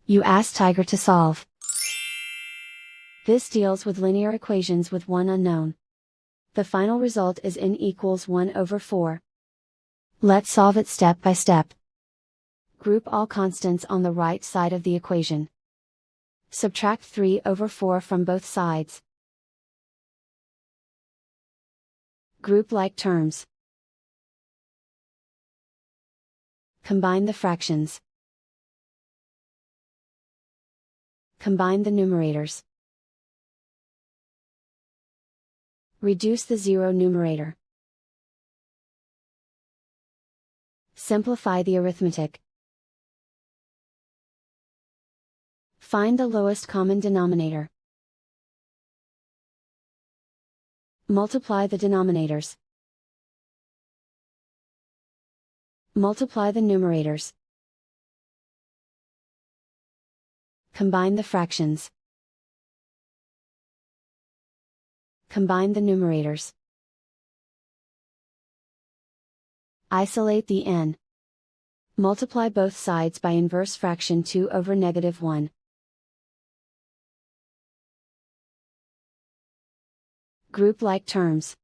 You ask Tiger to solve. This deals with linear equations with one unknown. The final result is n equals 1 over 4. Let's solve it step by step. Group all constants on the right side of the equation. Subtract 3 over 4 from both sides. Group like terms. Combine the fractions. Combine the numerators. Reduce the zero numerator. Simplify the arithmetic. Find the lowest common denominator. Multiply the denominators. Multiply the numerators. Combine the fractions. Combine the numerators. Isolate the n. Multiply both sides by inverse fraction 2 over -1. Group like terms.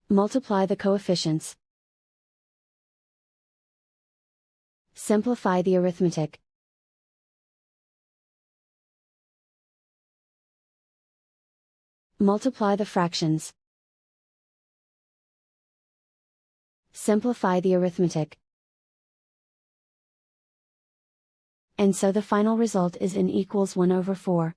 Multiply the coefficients. Simplify the arithmetic. Multiply the fractions. Simplify the arithmetic. And so the final result is n equals 1 over 4.